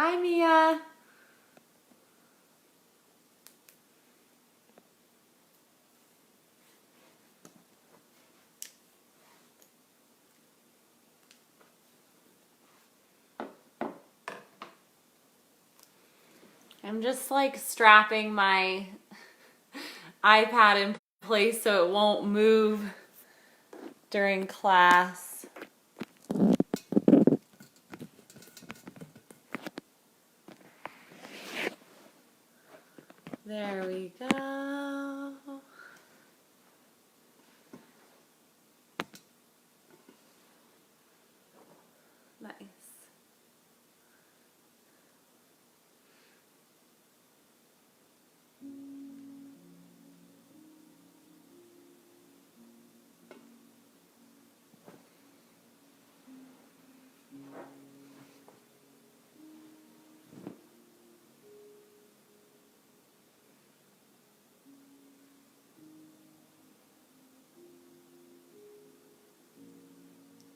Hi, Mia. I'm just like strapping my iPad in place so it won't move during class. There we go. Nice.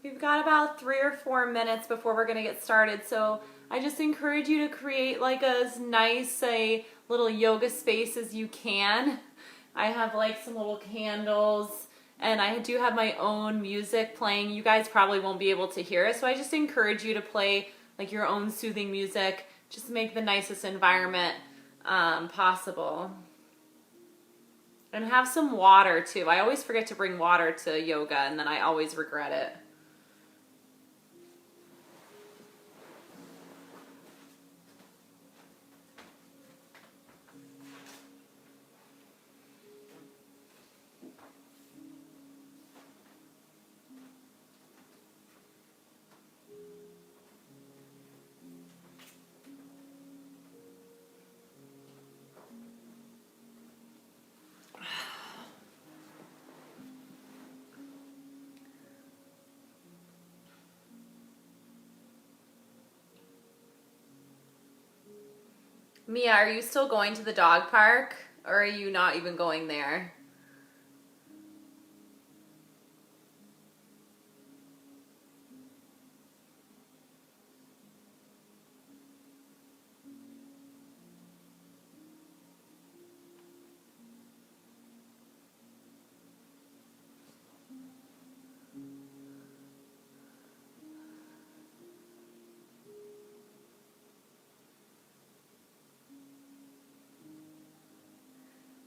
We've got about 3 or 4 minutes before we're gonna get started, so I just encourage you to create like as nice a little yoga space as you can. I have like some little candles and I do have my own music playing. You guys probably won't be able to hear it, so I just encourage you to play like your own soothing music. Just make the nicest environment possible. And have some water too. I always forget to bring water to yoga and then I always regret it. Mia, are you still going to the dog park or are you not even going there?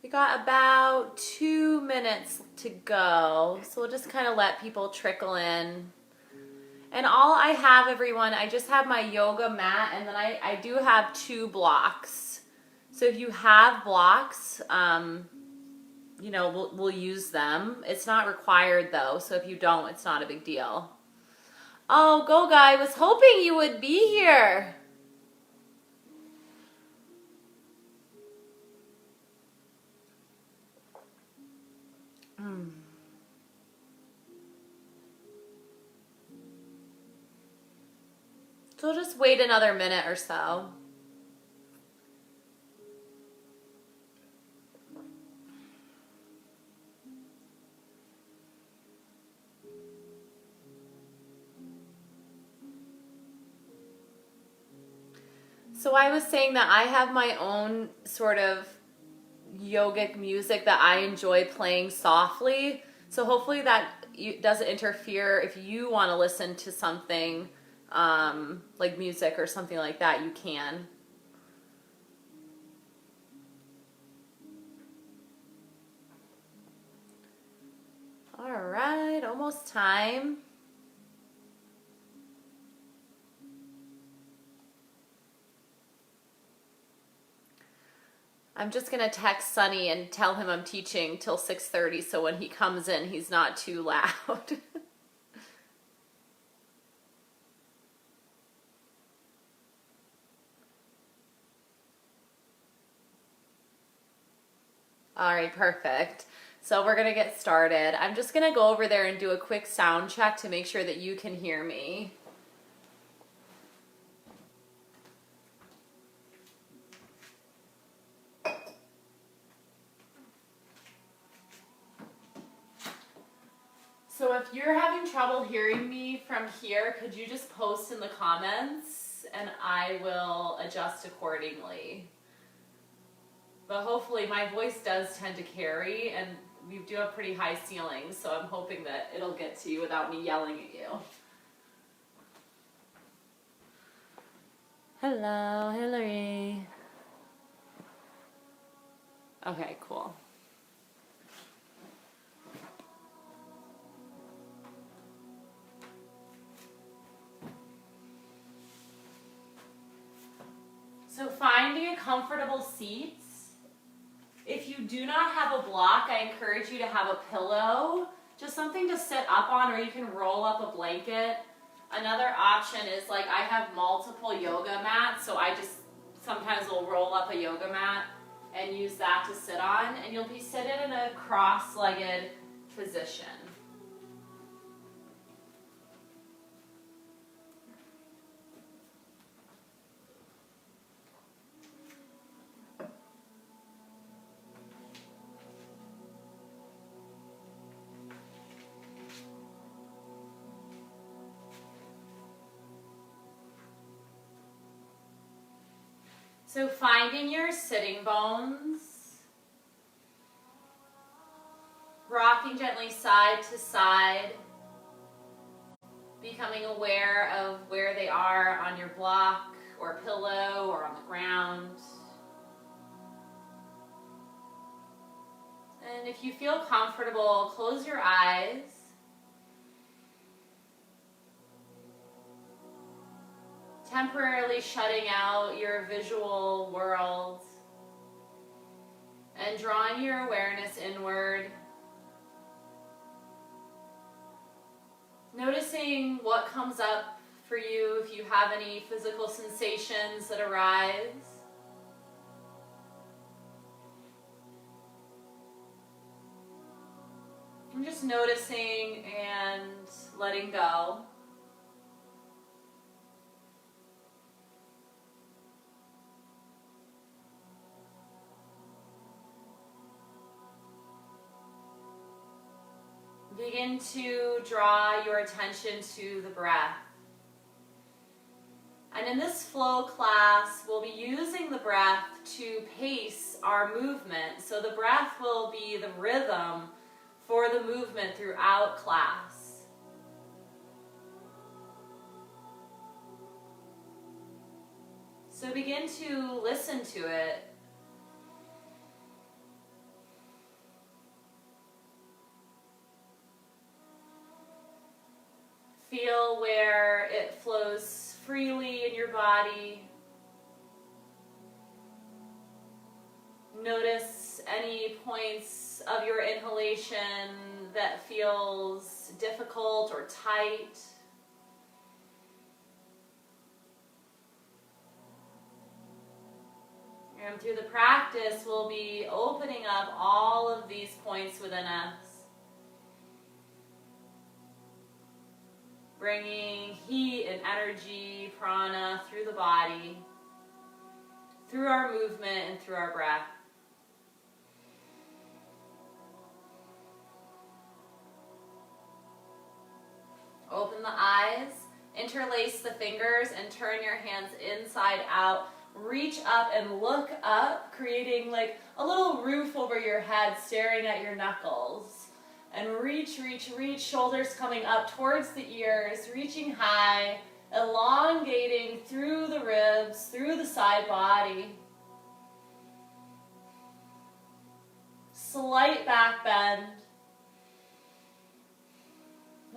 We got about 2 minutes to go, so we'll just kind of let people trickle in. And all I have, everyone, I just have my yoga mat, and then I do have 2 blocks. So if you have blocks, you know, we'll use them. It's not required though, so if you don't, it's not a big deal. Oh, go guy, I was hoping you would be here. So we'll just wait another minute or so. So I was saying that I have my own sort of yogic music that I enjoy playing softly. So hopefully that doesn't interfere. If you want to listen to something like music or something like that, you can. All right, almost time. I'm just gonna text Sunny and tell him I'm teaching till 6:30 so when he comes in he's not too loud. All right, perfect. So we're gonna get started. I'm just gonna go over there and do a quick sound check to make sure that you can hear me. So if you're having trouble hearing me from here, could you just post in the comments and I will adjust accordingly. But hopefully my voice does tend to carry, and we do have pretty high ceilings, so I'm hoping that it'll get to you without me yelling at you. Hello, Hillary. Okay, cool. So finding a comfortable seat. If you do not have a block, I encourage you to have a pillow, just something to sit up on, or you can roll up a blanket. Another option is, like, I have multiple yoga mats, so I just sometimes will roll up a yoga mat and use that to sit on, and you'll be sitting in a cross-legged position. So finding your sitting bones, rocking gently side to side, becoming aware of where they are on your block or pillow or on the ground. And if you feel comfortable, close your eyes. Temporarily shutting out your visual world and drawing your awareness inward. Noticing what comes up for you, if you have any physical sensations that arise. I'm just noticing and letting go. Begin to draw your attention to the breath. And in this flow class, we'll be using the breath to pace our movement. So the breath will be the rhythm for the movement throughout class. So begin to listen to it. Feel where it flows freely in your body. Notice any points of your inhalation that feels difficult or tight. And through the practice, we'll be opening up all of these points within us. Bringing heat and energy, prana, through the body, through our movement and through our breath. Open the eyes, interlace the fingers, and turn your hands inside out. Reach up and look up, creating like a little roof over your head, staring at your knuckles. And reach, reach, reach, shoulders coming up towards the ears, reaching high, elongating through the ribs, through the side body. Slight back bend.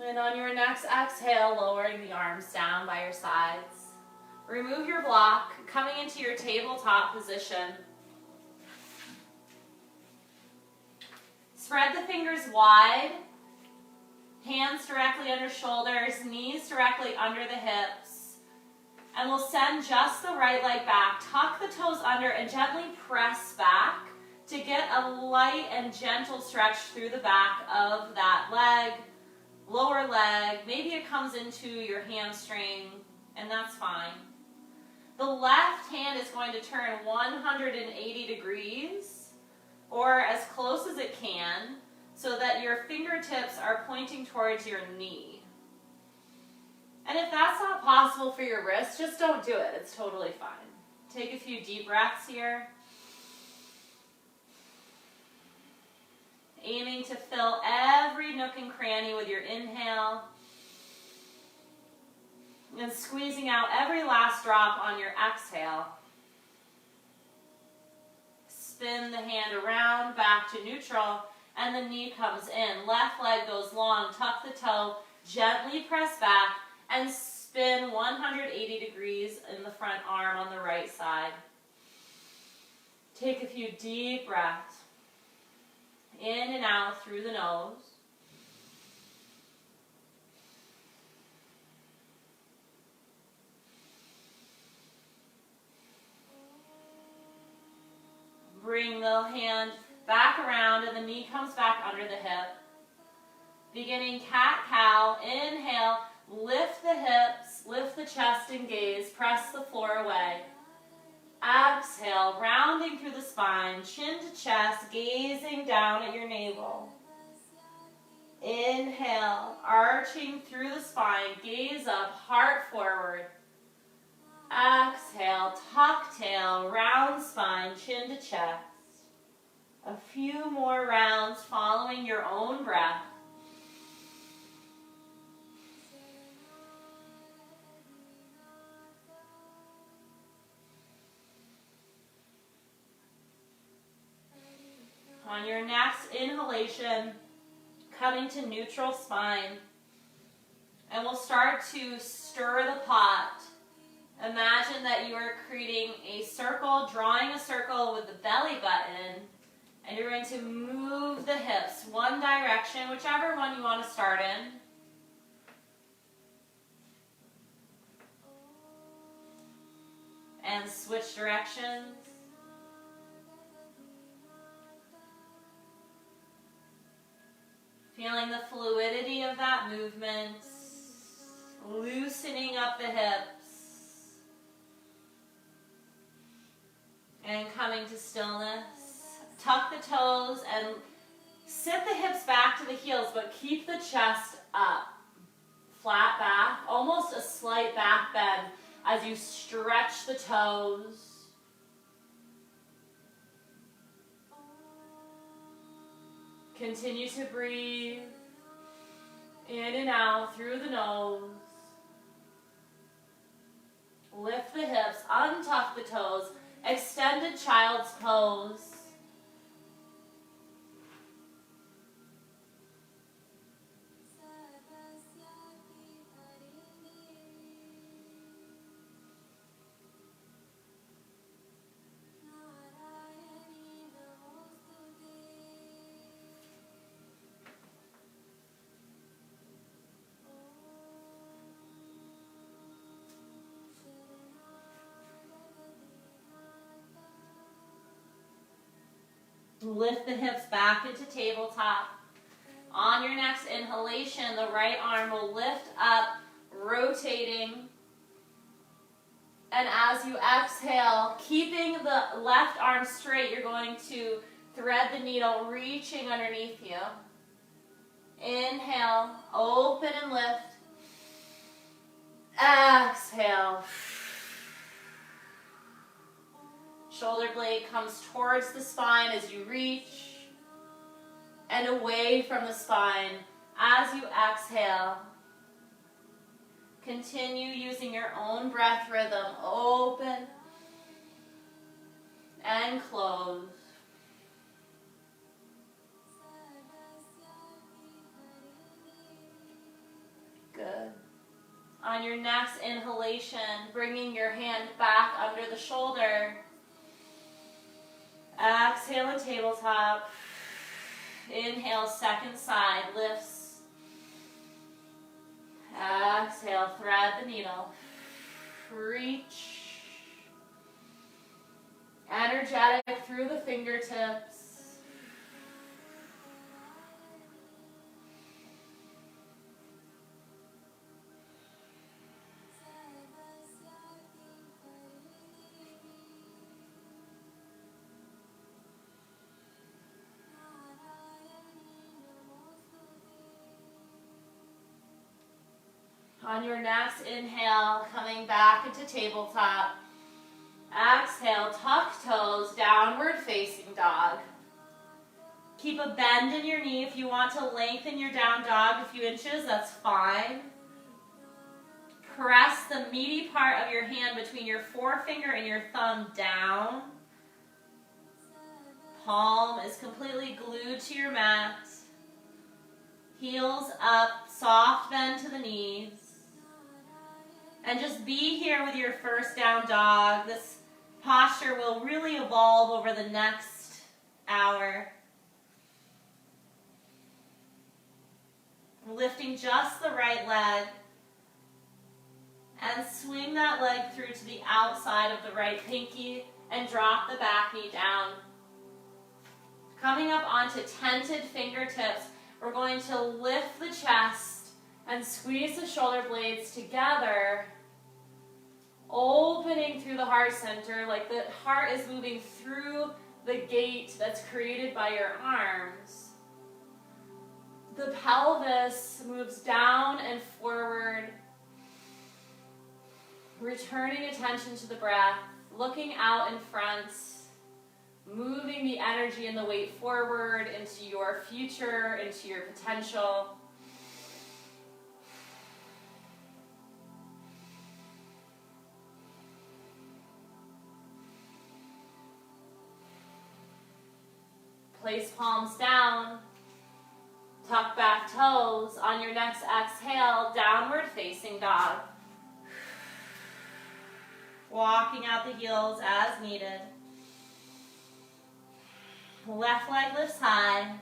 And on your next exhale, lowering the arms down by your sides. Remove your block, coming into your tabletop position. Spread the fingers wide, hands directly under shoulders, knees directly under the hips. And we'll send just the right leg back. Tuck the toes under and gently press back to get a light and gentle stretch through the back of that leg, lower leg. Maybe it comes into your hamstring, and that's fine. The left hand is going to turn 180 degrees, or as close as it can, so that your fingertips are pointing towards your knee. And if that's not possible for your wrist, just don't do it. It's totally fine. Take a few deep breaths here. Aiming to fill every nook and cranny with your inhale. And squeezing out every last drop on your exhale. Spin the hand around, back to neutral, and the knee comes in. Left leg goes long, tuck the toe, gently press back, and spin 180 degrees in the front arm on the right side. Take a few deep breaths. In and out through the nose. Bring the hand back around and the knee comes back under the hip. Beginning cat-cow, inhale, lift the hips, lift the chest and gaze, press the floor away. Exhale, rounding through the spine, chin to chest, gazing down at your navel. Inhale, arching through the spine, gaze up, heart forward. Exhale, tuck tail, round spine, chin to chest. A few more rounds following your own breath. On your next inhalation, coming to neutral spine, and we'll start to stir the pot. Imagine that you are creating a circle, drawing a circle with the belly button, and you're going to move the hips one direction, whichever one you want to start in. And switch directions. Feeling the fluidity of that movement, loosening up the hips, and coming to stillness. Tuck the toes and sit the hips back to the heels, but keep the chest up. Flat back, almost a slight back bend as you stretch the toes. Continue to breathe in and out through the nose. Lift the hips, untuck the toes, extended child's pose. Lift the hips back into tabletop. On your next inhalation, the right arm will lift up, rotating. And as you exhale, keeping the left arm straight, you're going to thread the needle, reaching underneath you. Inhale, open and lift. Exhale. Shoulder blade comes towards the spine as you reach and away from the spine as you exhale. Continue using your own breath rhythm. Open and close. Good. On your next inhalation, bringing your hand back under the shoulder. Exhale in tabletop. Inhale, second side, lifts. Exhale, thread the needle. Reach. Energetic through the fingertips. On your next inhale, coming back into tabletop. Exhale, tuck toes, downward facing dog. Keep a bend in your knee. If you want to lengthen your down dog a few inches, that's fine. Press the meaty part of your hand between your forefinger and your thumb down. Palm is completely glued to your mat. Heels up, soft bend to the knees. And just be here with your first down dog. This posture will really evolve over the next hour. Lifting just the right leg. And swing that leg through to the outside of the right pinky and drop the back knee down. Coming up onto tented fingertips, we're going to lift the chest and squeeze the shoulder blades together, opening through the heart center like the heart is moving through the gate that's created by your arms. The pelvis moves down and forward, returning attention to the breath, looking out in front, moving the energy and the weight forward into your future, into your potential. Place palms down, tuck back toes. On your next exhale, downward facing dog. Walking out the heels as needed. Left leg lifts high.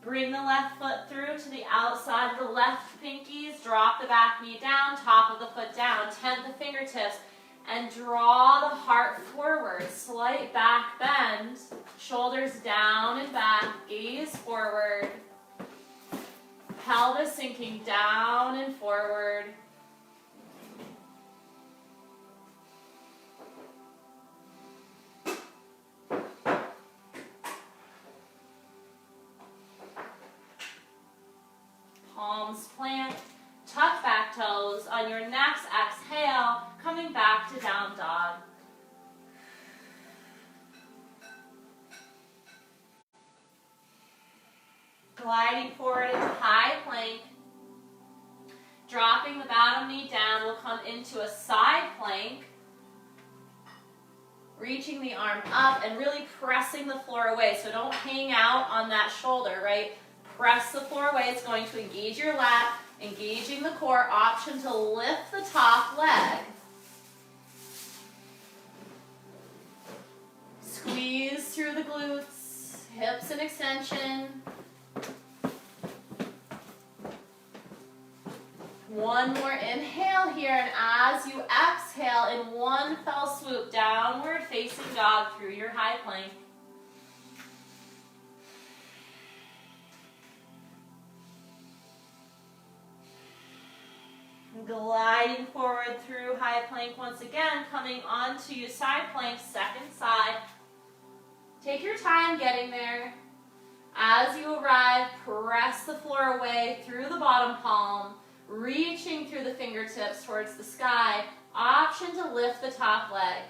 Bring the left foot through to the outside of the left pinkies. Drop the back knee down, top of the foot down. Tent the fingertips and draw the heart forward. Slight back bend. Shoulders down and back. Gaze forward. Pelvis sinking down and forward. Palms plant, tuck back toes. On your next exhale, coming back to down dog. Gliding forward into high plank. Dropping the bottom knee down, we'll come into a side plank. Reaching the arm up and really pressing the floor away. So don't hang out on that shoulder, right? Press the floor away. It's going to engage your lat, engaging the core. Option to lift the top leg. Squeeze through the glutes, hips in extension. One more inhale here, and as you exhale in one fell swoop, downward facing dog through your high plank. Gliding forward through high plank once again, coming onto your side plank, second side. Take your time getting there. As you arrive, press the floor away through the bottom palm, reaching through the fingertips towards the sky. Option to lift the top leg.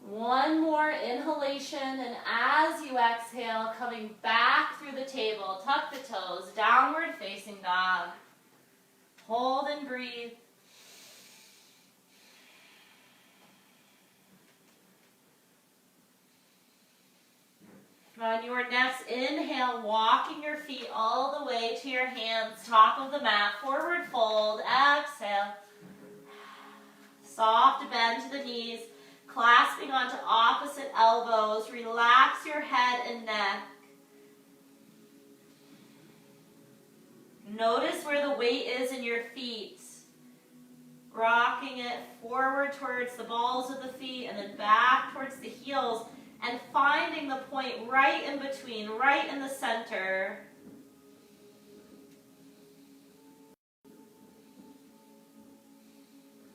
One more inhalation, and as you exhale, coming back through the table, tuck the toes, downward facing dog. Hold and breathe. On your next inhale, walking your feet all the way to your hands, top of the mat, forward fold, exhale. Soft bend to the knees. Clasping onto opposite elbows, relax your head and neck. Notice where the weight is in your feet. Rocking it forward towards the balls of the feet and then back towards the heels, and finding the point right in between, right in the center.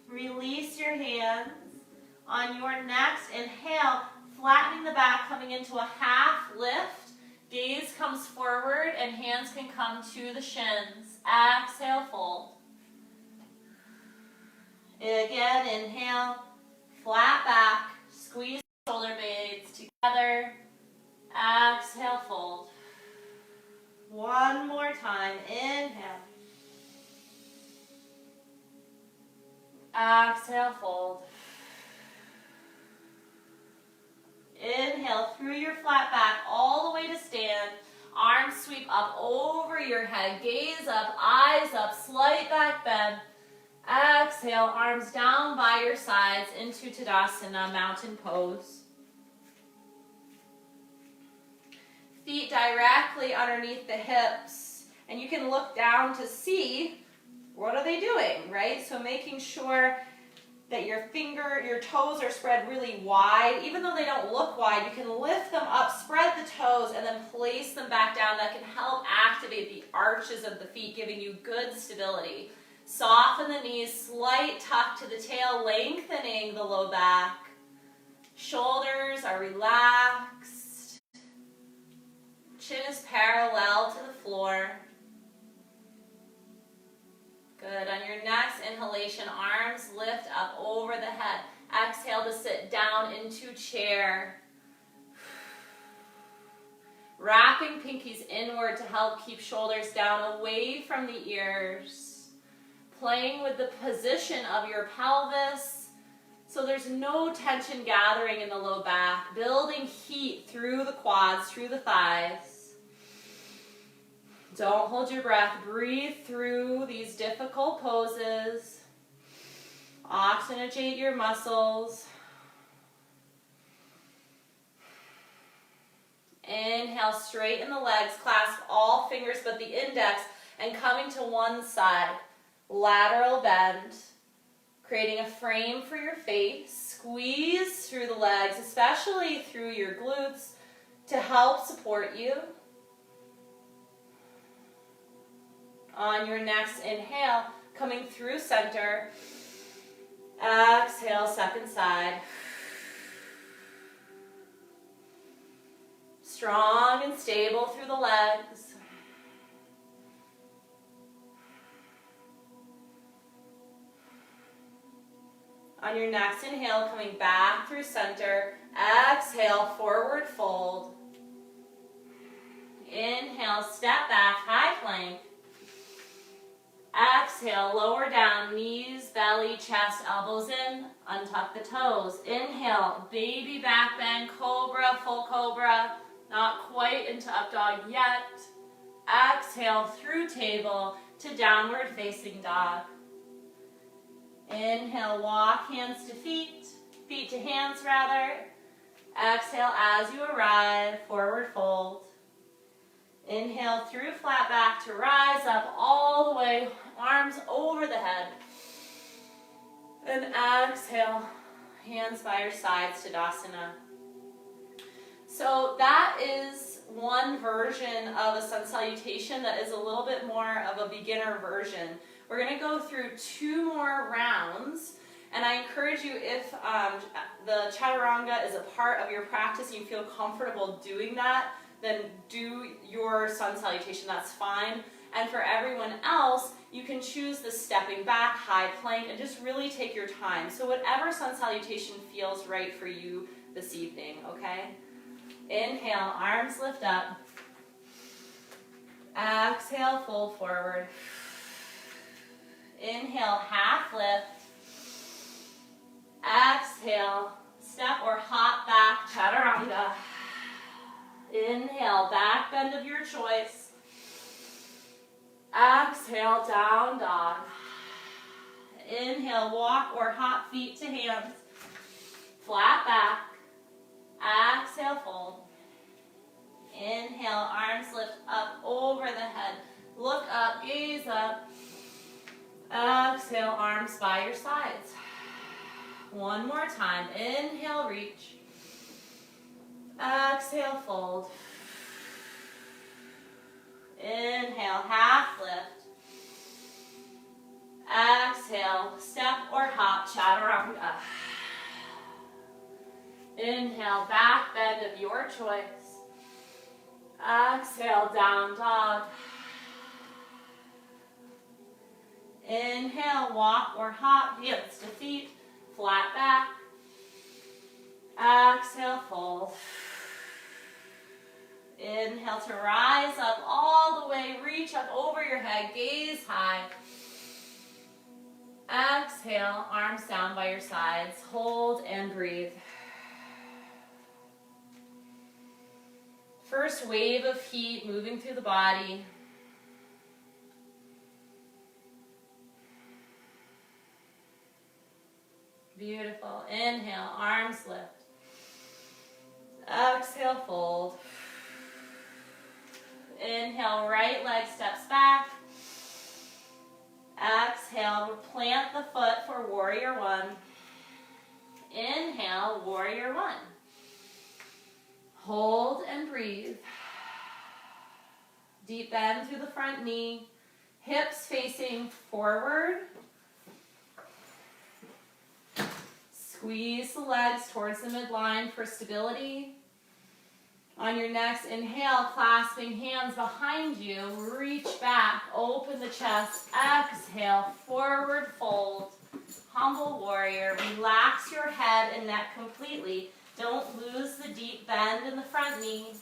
Release your hands. On your next inhale, flattening the back, coming into a half lift. Gaze comes forward and hands can come to the shins. Exhale, fold. Again, inhale, flat back, squeeze the shoulder blades together. Exhale, fold. One more time, inhale. Exhale, fold. Inhale through your flat back all the way to stand. Arms sweep up over your head. Gaze up, eyes up, slight back bend. Exhale, arms down by your sides into Tadasana, mountain pose. Feet directly underneath the hips. And you can look down to see what are they doing, right? So making sure that your toes are spread really wide. Even though they don't look wide, you can lift them up, spread the toes, and then place them back down. That can help activate the arches of the feet, giving you good stability. Soften the knees, slight tuck to the tail, lengthening the low back. Shoulders are relaxed. Chin is parallel to the floor. Good. On your next inhalation, arms lift up over the head. Exhale to sit down into chair. Wrapping pinkies inward to help keep shoulders down away from the ears. Playing with the position of your pelvis so there's no tension gathering in the low back. Building heat through the quads, through the thighs. Don't hold your breath. Breathe through these difficult poses. Oxygenate your muscles. Inhale, straighten the legs. Clasp all fingers but the index and coming to one side. Lateral bend. Creating a frame for your face. Squeeze through the legs, especially through your glutes, to help support you. On your next inhale, coming through center. Exhale, second side. Strong and stable through the legs. On your next inhale, coming back through center. Exhale, forward fold. Inhale, step back, high plank. Exhale, lower down, knees, belly, chest, elbows in, untuck the toes. Inhale, baby back bend, cobra, full cobra, not quite into up dog yet. Exhale, through table to downward facing dog. Inhale, walk hands to feet, feet to hands rather. Exhale as you arrive, forward fold. Inhale through flat back to rise up all the way, arms over the head. And exhale, hands by your sides, Tadasana. So that is one version of a sun salutation that is a little bit more of a beginner version. We're going to go through 2 more rounds. And I encourage you, if the chaturanga is a part of your practice and you feel comfortable doing that, then do your sun salutation, that's fine. And for everyone else, you can choose the stepping back, high plank, and just really take your time. So whatever sun salutation feels right for you this evening, okay? Inhale, arms lift up. Exhale, fold forward. Inhale, half lift. Exhale, step or hop back, chaturanga. Inhale, back bend of your choice. Exhale, down dog. Inhale, walk or hop feet to hands. Flat back. Exhale, fold. Inhale, arms lift up over the head. Look up, gaze up. Exhale, arms by your sides. One more time. Inhale, reach. Exhale, fold. Inhale, half lift. Exhale, step or hop, chaturanga. Inhale, back bend of your choice. Exhale, down dog. Inhale, walk or hop, hands to feet, flat back. Exhale, fold. Inhale to rise up all the way, reach up over your head, gaze high. Exhale, arms down by your sides, hold and breathe. First wave of heat moving through the body. Beautiful. Inhale, arms lift. Exhale, fold. Inhale, right leg steps back. Exhale, plant the foot for warrior one. Inhale, warrior one. Hold and breathe. Deep bend through the front knee. Hips facing forward. Squeeze the legs towards the midline for stability. On your next inhale, clasping hands behind you, reach back, open the chest, exhale, forward fold, humble warrior. Relax your head and neck completely. Don't lose the deep bend in the front knee.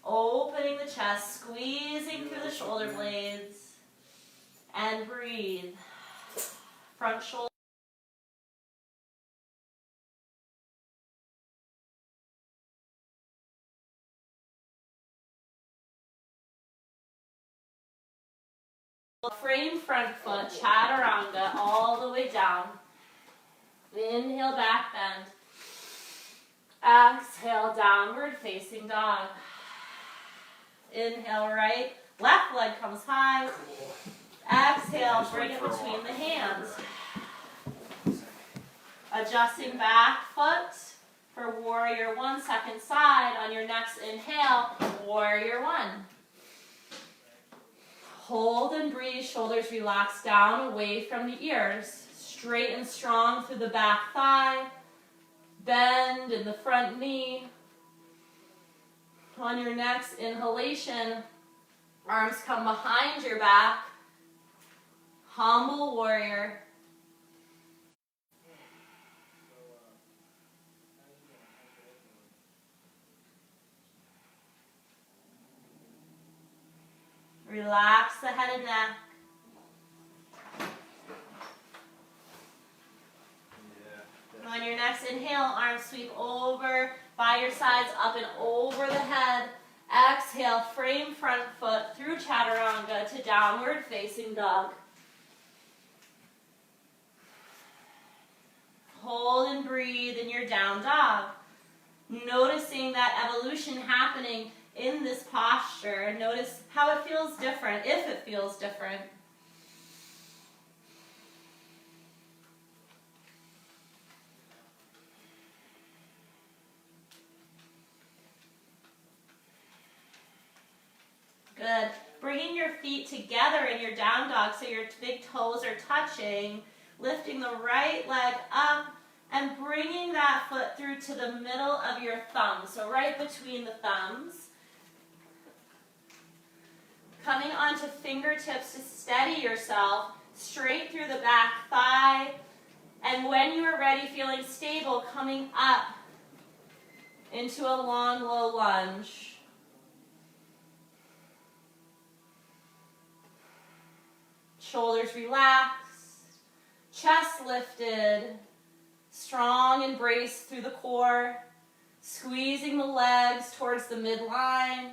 Opening the chest, squeezing through the shoulder blades, and breathe. Front shoulder. Frame front foot, chaturanga, all the way down. Inhale, back bend. Exhale, downward facing dog. Inhale, right. Left leg comes high. Exhale, bring it between the hands. Adjusting back foot for warrior one, second side. On your next inhale, warrior one. Hold and breathe, shoulders relax down away from the ears. Straight and strong through the back thigh. Bend in the front knee. On your next inhalation, arms come behind your back. Humble warrior. Relax the head and neck. On your next inhale, arms sweep over by your sides, up and over the head. Exhale, frame front foot through chaturanga to downward facing dog. Hold and breathe in your down dog. Noticing that evolution happening in this posture. Notice how it feels different, if it feels different. Good. Bringing your feet together in your down dog so your big toes are touching. Lifting the right leg up and bringing that foot through to the middle of your thumb. So right between the thumbs. Coming onto fingertips to steady yourself, straight through the back thigh. And when you are ready, feeling stable, coming up into a long, low lunge. Shoulders relaxed, chest lifted, strong embrace through the core, squeezing the legs towards the midline.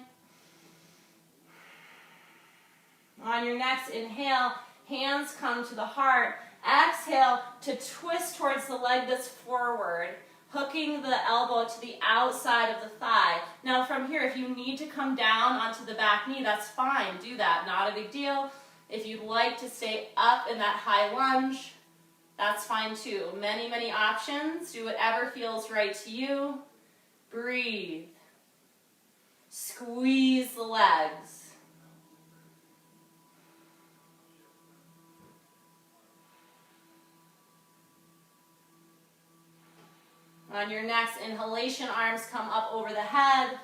On your next inhale, hands come to the heart. Exhale to twist towards the leg that's forward, hooking the elbow to the outside of the thigh. Now from here, if you need to come down onto the back knee, that's fine. Do that, not a big deal. If you'd like to stay up in that high lunge, that's fine too. Many, many options. Do whatever feels right to you. Breathe. Squeeze the legs. On your next inhalation, arms come up over the head.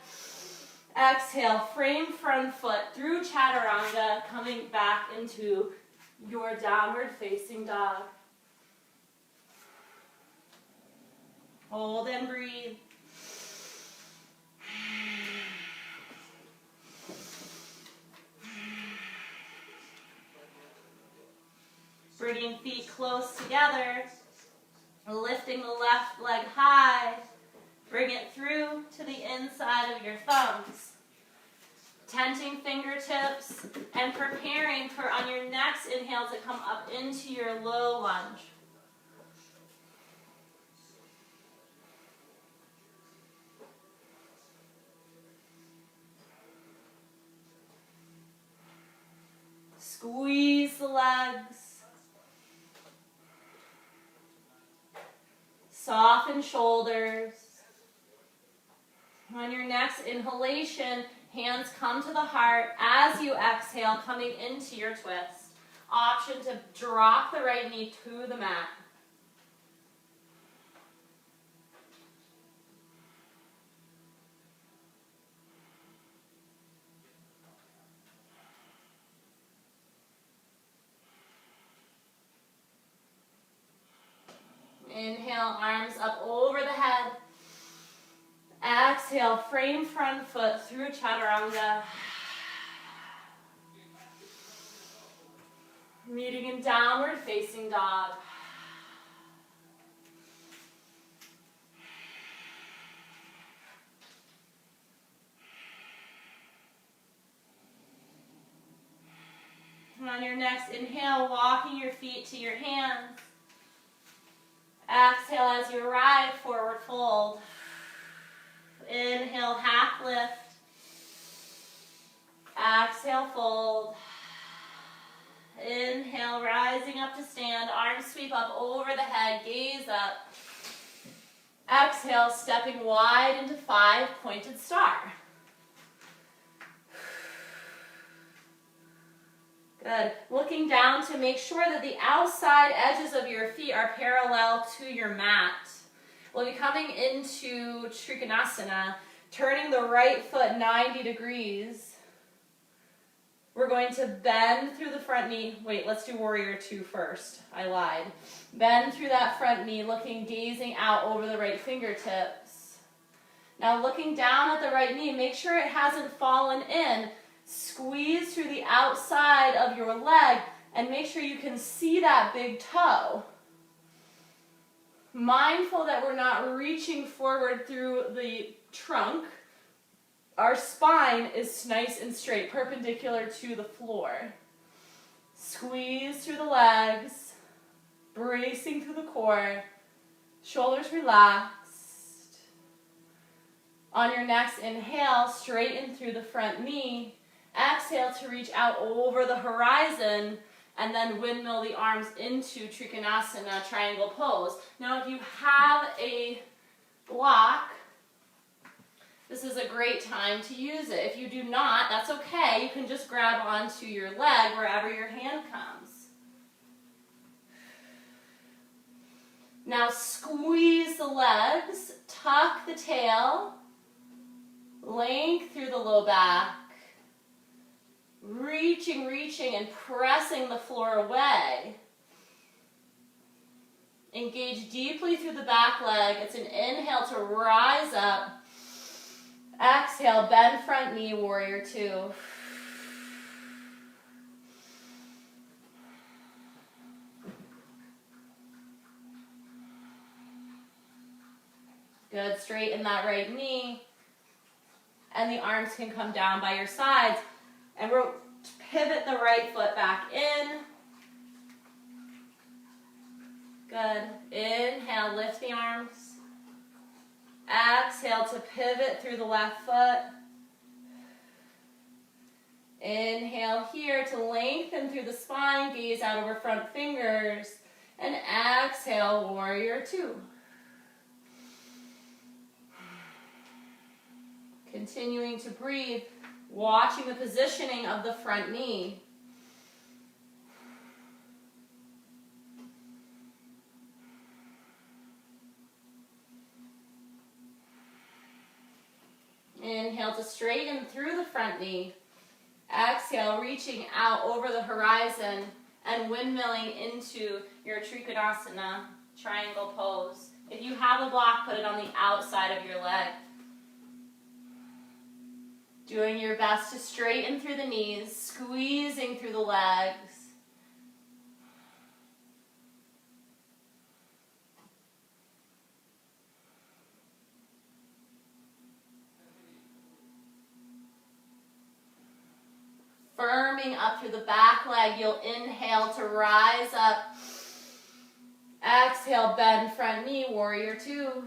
Exhale, frame front foot through chaturanga, coming back into your downward facing dog. Hold and breathe. Bringing feet close together, lifting the left leg high. Bring it through to the inside of your thumbs. Tenting fingertips and preparing for, on your next inhale, to come up into your low lunge. Squeeze the legs. Soften shoulders. On your next inhalation, hands come to the heart. As you exhale, coming into your twist. Option to drop the right knee to the mat. Inhale, arms up over the head. Exhale, frame front foot through chaturanga. Meeting in downward facing dog. And on your next inhale, walking your feet to your hands. Exhale as you arrive, forward fold. Inhale, half lift. Exhale, fold. Inhale, rising up to stand. Arms sweep up over the head, gaze up. Exhale, stepping wide into 5 pointed star. Good. Looking down to make sure that the outside edges of your feet are parallel to your mat. We'll be coming into Trikonasana, turning the right foot 90 degrees. We're going to bend through the front knee. Wait, let's do warrior 2 first. I lied. Bend through that front knee, gazing out over the right fingertips. Now looking down at the right knee, make sure it hasn't fallen in. Squeeze through the outside of your leg and make sure you can see that big toe. Mindful that we're not reaching forward through the trunk. Our spine is nice and straight, perpendicular to the floor. Squeeze through the legs, bracing through the core, shoulders relaxed. On your next inhale, straighten through the front knee. Exhale to reach out over the horizon and then windmill the arms into Trikonasana, triangle pose. Now if you have a block, this is a great time to use it. If you do not, that's okay. You can just grab onto your leg wherever your hand comes. Now squeeze the legs, tuck the tail, length through the low back. Reaching and pressing the floor away. Engage deeply through the back leg. It's an inhale to rise up. Exhale, bend front knee, warrior 2. Good, straighten that right knee. And the arms can come down by your sides. And we'll pivot the right foot back in. Good. Inhale, lift the arms. Exhale to pivot through the left foot. Inhale here to lengthen through the spine, gaze out over front fingers. And exhale, warrior 2. Continuing to breathe. Watching the positioning of the front knee. to straighten through the front knee. Exhale, reaching out over the horizon and windmilling into your Trikonasana triangle pose. If you have a block, put it on the outside of your leg. Doing your best to straighten through the knees, squeezing through the legs. Firming up through the back leg, you'll inhale to rise up. Exhale, bend front knee, warrior two.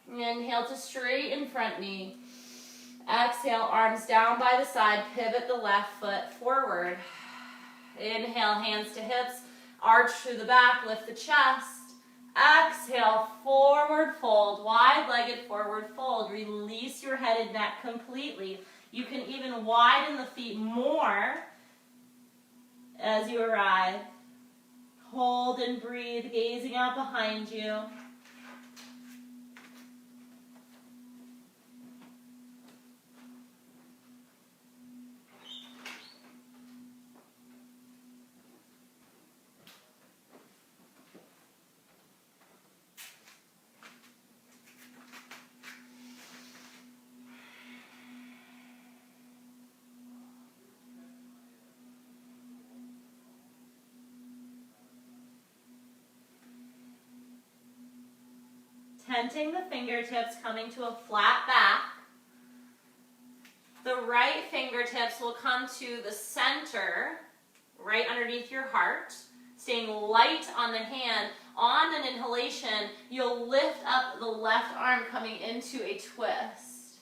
Inhale to straighten front knee. Exhale, arms down by the side, pivot the left foot forward. Inhale, hands to hips, arch through the back, lift the chest. Exhale, forward fold, wide-legged forward fold. Release your head and neck completely. You can even widen the feet more as you arrive. Hold and breathe, gazing out behind you. Tenting the fingertips, coming to a flat back. The right fingertips will come to the center, right underneath your heart. Staying light on the hand. On an inhalation, you'll lift up the left arm, coming into a twist.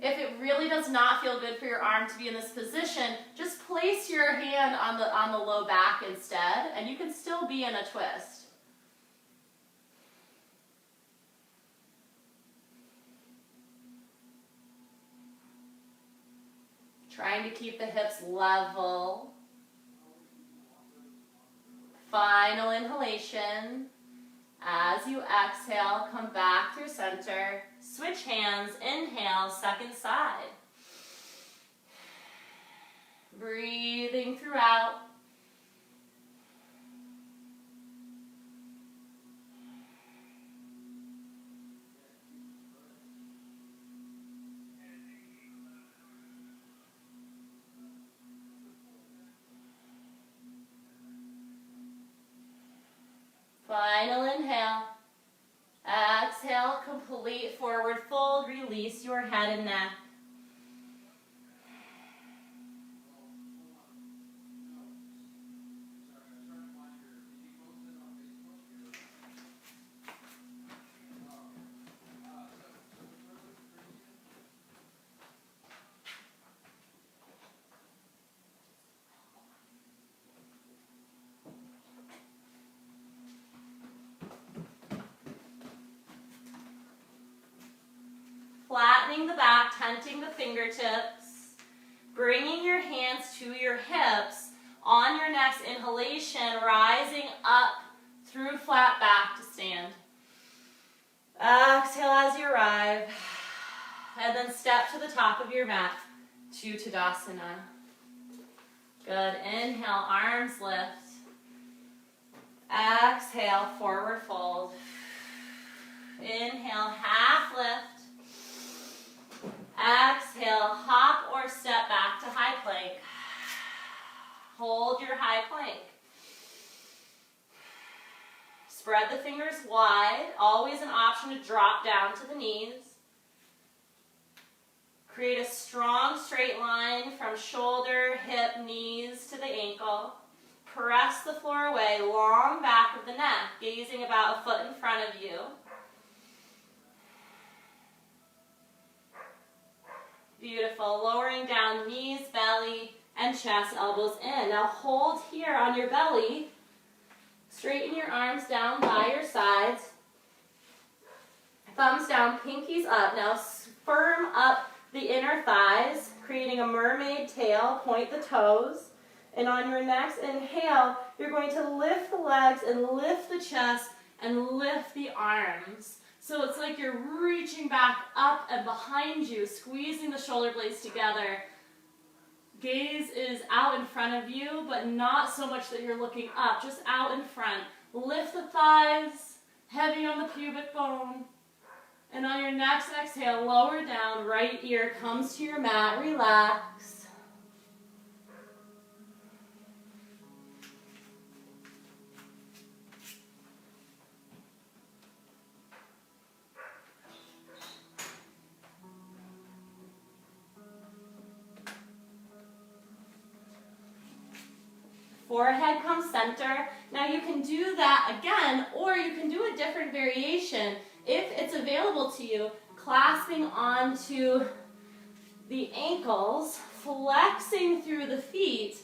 If it really does not feel good for your arm to be in this position, just place your hand on the low back instead, and you can still be in a twist. Trying to keep the hips level. Final inhalation. As you exhale, come back through center. Switch hands. Inhale, second side. Breathing throughout. Final inhale. Exhale, complete forward fold. Release your head and neck. Flattening the back, tenting the fingertips, bringing your hands to your hips. On your next inhalation, rising up through flat back to stand. Exhale as you arrive, and then step to the top of your mat to Tadasana. Good. Inhale, arms lift. Exhale, forward fold. Inhale, half lift. Exhale, hop or step back to high plank. Hold your high plank. Spread the fingers wide. Always an option to drop down to the knees. Create a strong straight line from shoulder, hip, knees to the ankle. Press the floor away, long back of the neck, gazing about a foot in front of you. Beautiful. Lowering down knees, belly, and chest, elbows in. Now hold here on your belly. Straighten your arms down by your sides. Thumbs down, pinkies up. Now firm up the inner thighs, creating a mermaid tail. Point the toes. And on your next inhale, you're going to lift the legs and lift the chest and lift the arms. So it's like you're reaching back up and behind you, squeezing the shoulder blades together. Gaze is out in front of you, but not so much that you're looking up, just out in front. Lift the thighs, heavy on the pubic bone. And on your next exhale, lower down, right ear comes to your mat, relax. Forehead comes center. Now you can do that again, or you can do a different variation if it's available to you, clasping onto the ankles, flexing through the feet,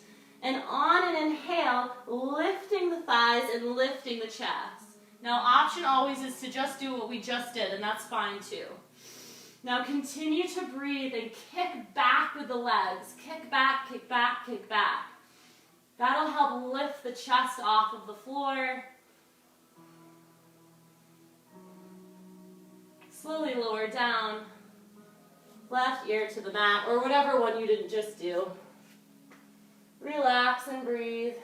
and on an inhale, lifting the thighs and lifting the chest. Now, option always is to just do what we just did, and that's fine too. Now continue to breathe and kick back with the legs. Kick back, kick back, kick back. That'll help lift the chest off of the floor. Slowly lower down. Left ear to the mat, or whatever one you didn't just do. Relax and breathe.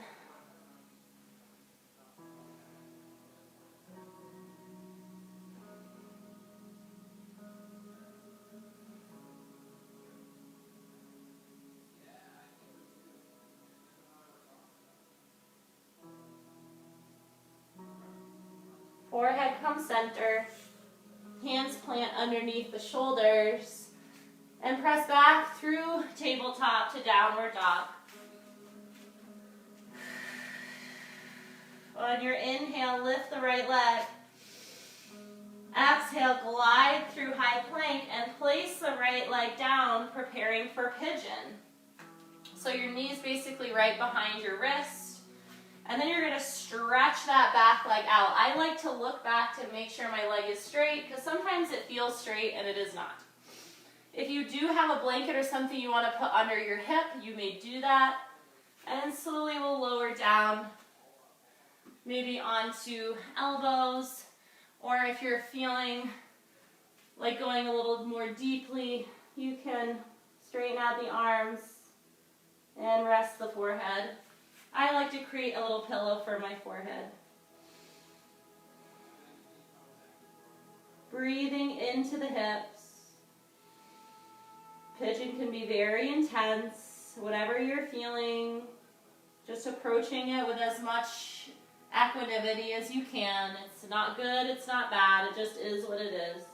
Forehead comes center, hands plant underneath the shoulders, and press back through tabletop to downward dog. On your inhale, lift the right leg. Exhale, glide through high plank and place the right leg down, preparing for pigeon. So your knee's basically right behind your wrist. And then you're going to stretch that back leg out. I like to look back to make sure my leg is straight, because sometimes it feels straight and it is not. If you do have a blanket or something you want to put under your hip, you may do that. And then slowly we'll lower down, maybe onto elbows, or if you're feeling like going a little more deeply, you can straighten out the arms and rest the forehead. I like to create a little pillow for my forehead. Breathing into the hips. Pigeon can be very intense, whatever you're feeling, just approaching it with as much equanimity as you can. It's not good, it's not bad, it just is what it is.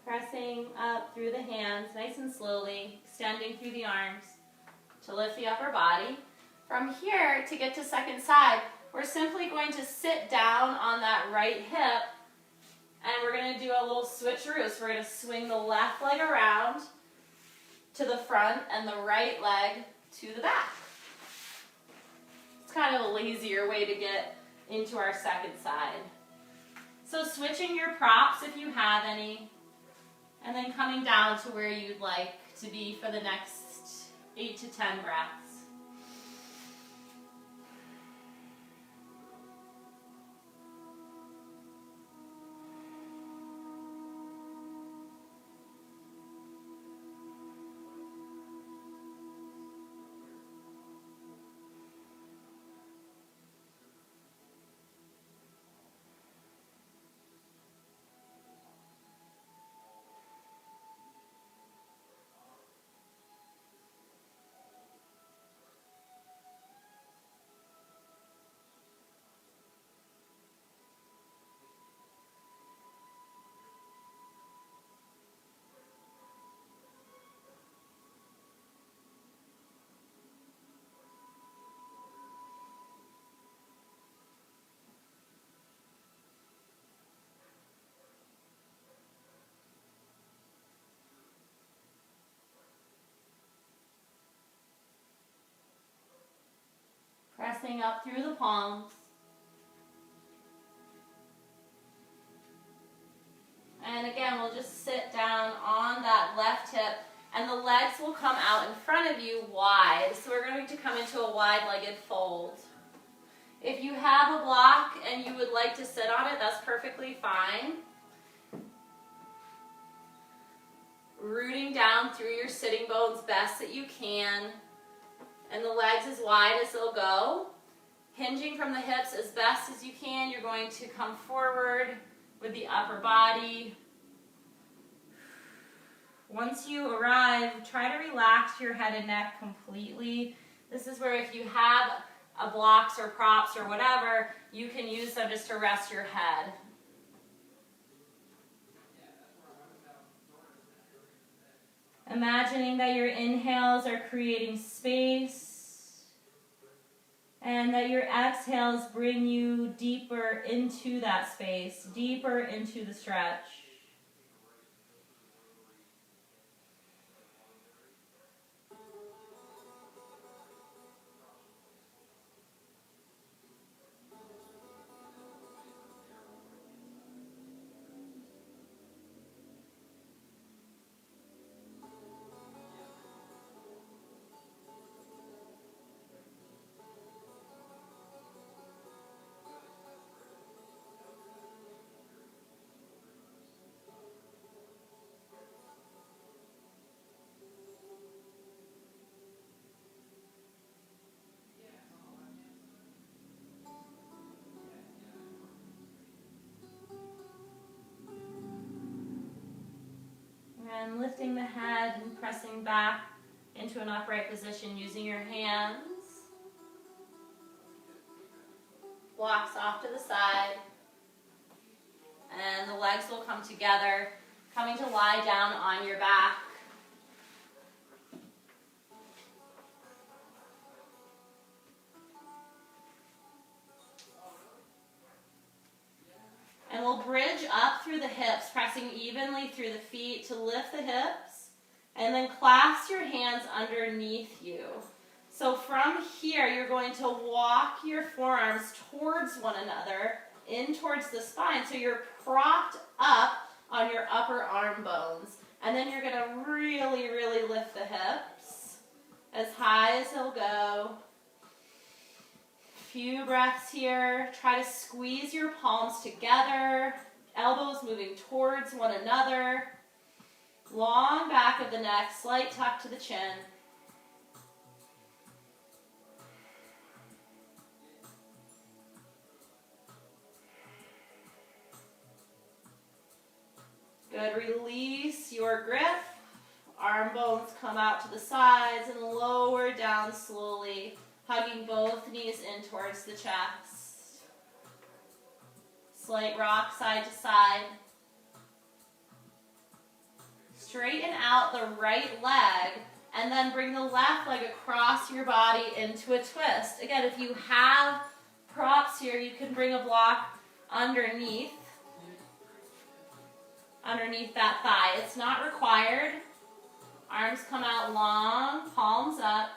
Pressing up through the hands, nice and slowly, extending through the arms to lift the upper body. From here, to get to second side, we're simply going to sit down on that right hip, and we're going to do a little switcheroo. So we're going to swing the left leg around to the front and the right leg to the back. It's kind of a lazier way to get into our second side. So switching your props if you have any, and then coming down to where you'd like to be for the next 8 to 10 breaths. pressing up through the palms. And again, we'll just sit down on that left hip, and the legs will come out in front of you wide. So we're going to come into a wide-legged fold. If you have a block and you would like to sit on it, that's perfectly fine. Rooting down through your sitting bones best that you can, and the legs as wide as they'll go. Hinging from the hips as best as you can, you're going to come forward with the upper body. Once you arrive, try to relax your head and neck completely. This is where if you have blocks or props or whatever, you can use them just to rest your head. Imagining that your inhales are creating space and that your exhales bring you deeper into that space, deeper into the stretch. And lifting the head and pressing back into an upright position using your hands. Blocks off to the side. And the legs will come together, coming to lie down on your back. And we'll bridge up through the hips, pressing evenly through the feet to lift the hips, and then clasp your hands underneath you. So from here, you're going to walk your forearms towards one another, in towards the spine, so you're propped up on your upper arm bones. And then you're going to really, really lift the hips as high as they'll go. Few breaths here. Try to squeeze your palms together, elbows moving towards one another. Long back of the neck, slight tuck to the chin. Good. Release your grip. Arm bones come out to the sides and lower down slowly, hugging both knees in towards the chest. Slight rock side to side. Straighten out the right leg and then bring the left leg across your body into a twist. Again, if you have props here, you can bring a block underneath that thigh. It's not required. Arms come out long, palms up.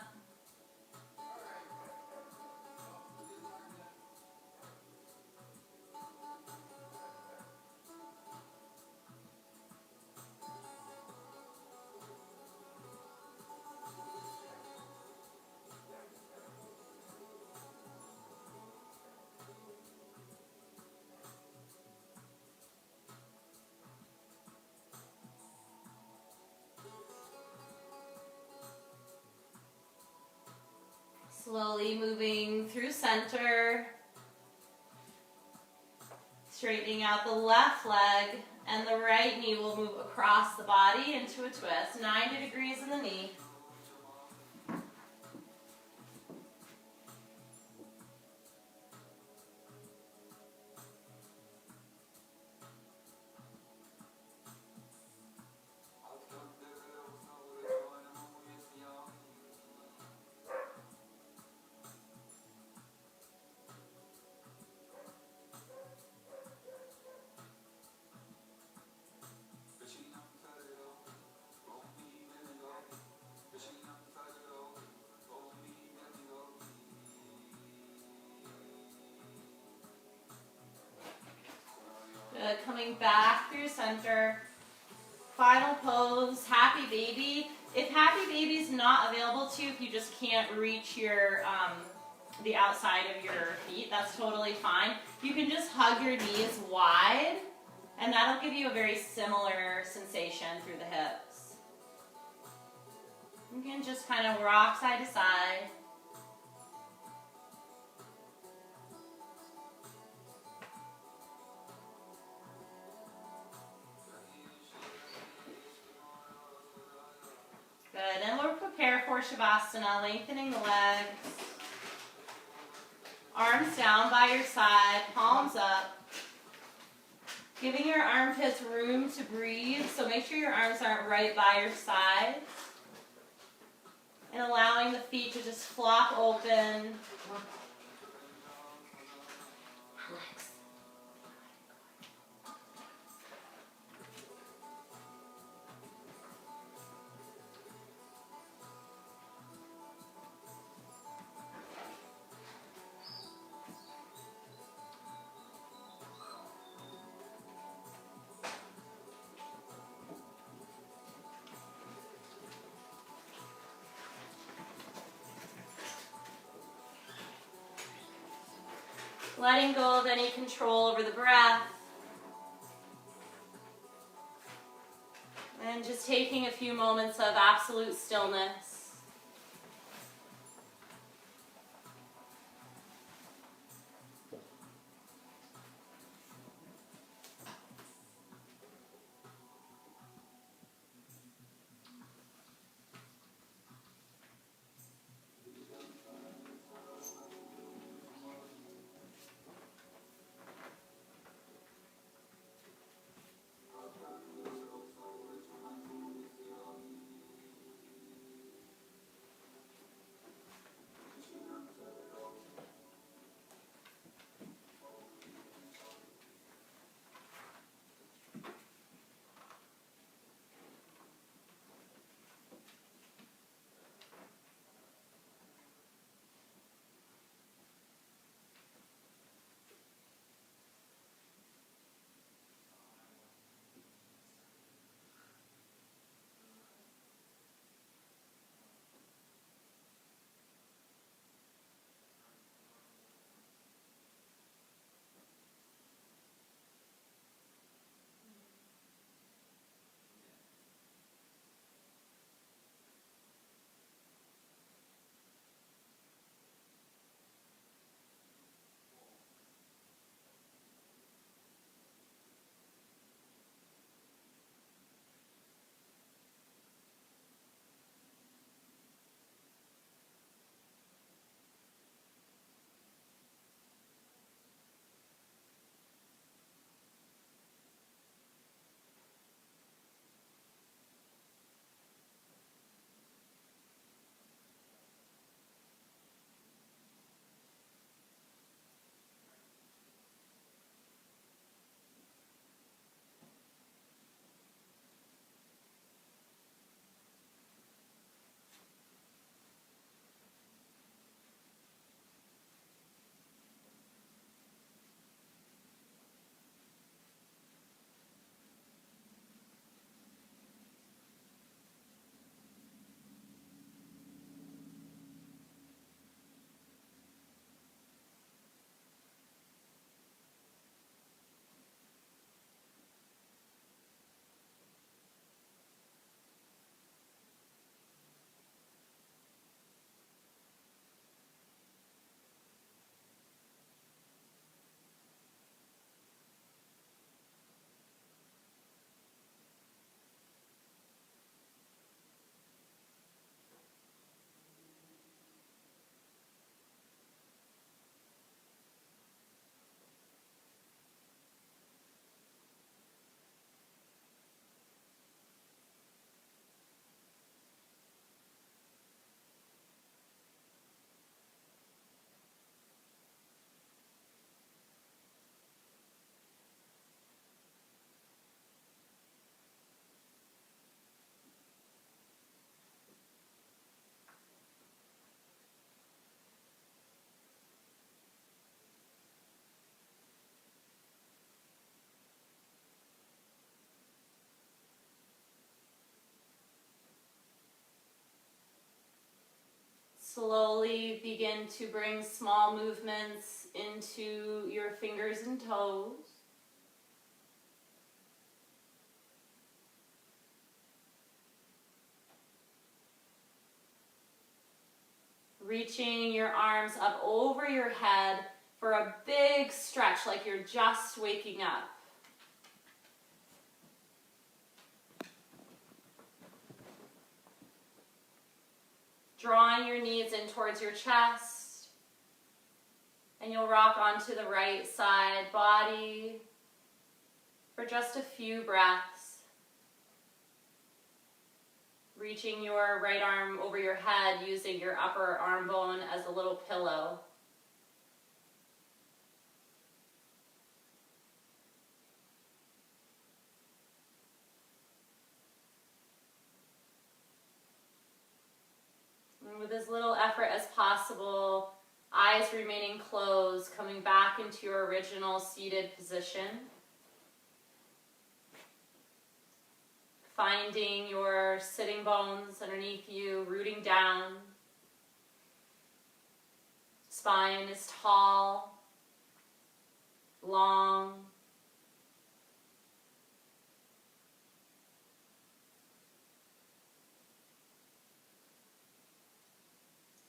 Slowly moving through center, straightening out the left leg, and the right knee will move across the body into a twist, 90 degrees in the knee. coming back through center. Final pose, happy baby. If happy baby is not available to you, if you just can't reach your the outside of your feet, that's totally fine. You can just hug your knees wide, and that'll give you a very similar sensation through the hips. You can just kind of rock side to side. Good, and we'll prepare for Shavasana, lengthening the legs. Arms down by your side, palms up. Giving your armpits room to breathe, so make sure your arms aren't right by your side. And allowing the feet to just flop open. Relax. Letting go of any control over the breath. And just taking a few moments of absolute stillness. begin to bring small movements into your fingers and toes. Reaching your arms up over your head for a big stretch, like you're just waking up. Drawing your knees in towards your chest, and you'll rock onto the right side body for just a few breaths. Reaching your right arm over your head using your upper arm bone as a little pillow. And with as little effort as possible, eyes remaining closed, coming back into your original seated position. Finding your sitting bones underneath you, rooting down. Spine is tall, long.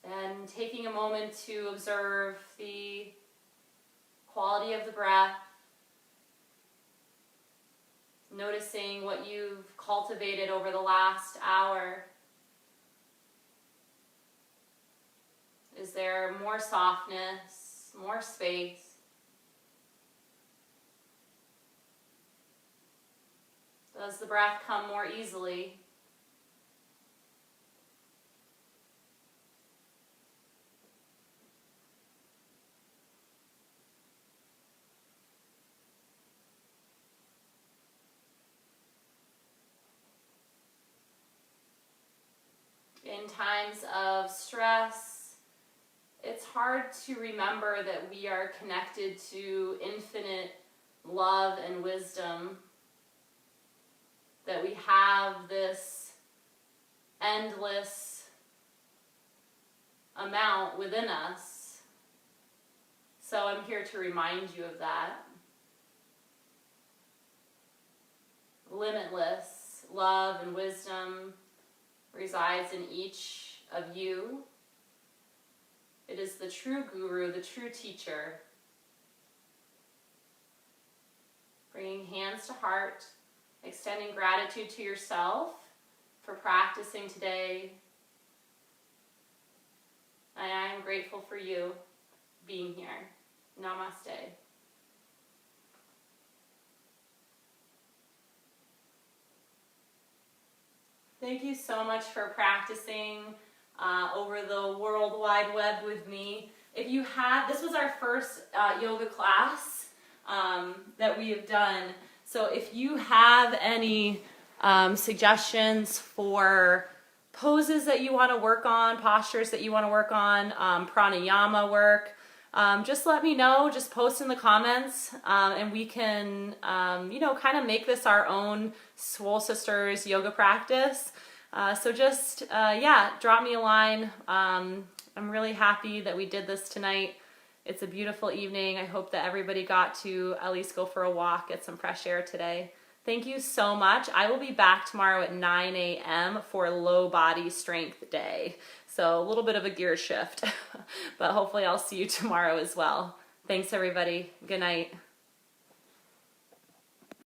And taking a moment to observe the quality of the breath. Noticing what you've cultivated over the last hour. Is there more softness, more space? Does the breath come more easily? In times of stress, it's hard to remember that we are connected to infinite love and wisdom, that we have this endless amount within us. So I'm here to remind you of that. Limitless love and wisdom resides in each of you. It is the true guru, the true teacher. Bringing hands to heart, extending gratitude to yourself for practicing today. And I am grateful for you being here. Namaste. Thank you so much for practicing over the World Wide Web with me. If you have, this was our first yoga class that we have done. So if you have any suggestions for poses that you want to work on, postures that you want to work on, pranayama work, just let me know. Just post in the comments, and we can, kind of make this our own Swole Sisters yoga practice. So just, drop me a line. I'm really happy that we did this tonight. It's a beautiful evening. I hope that everybody got to at least go for a walk, get some fresh air today. Thank you so much. I will be back tomorrow at 9 a.m. for Low Body Strength Day. So a little bit of a gear shift, but hopefully I'll see you tomorrow as well. Thanks everybody. Good night.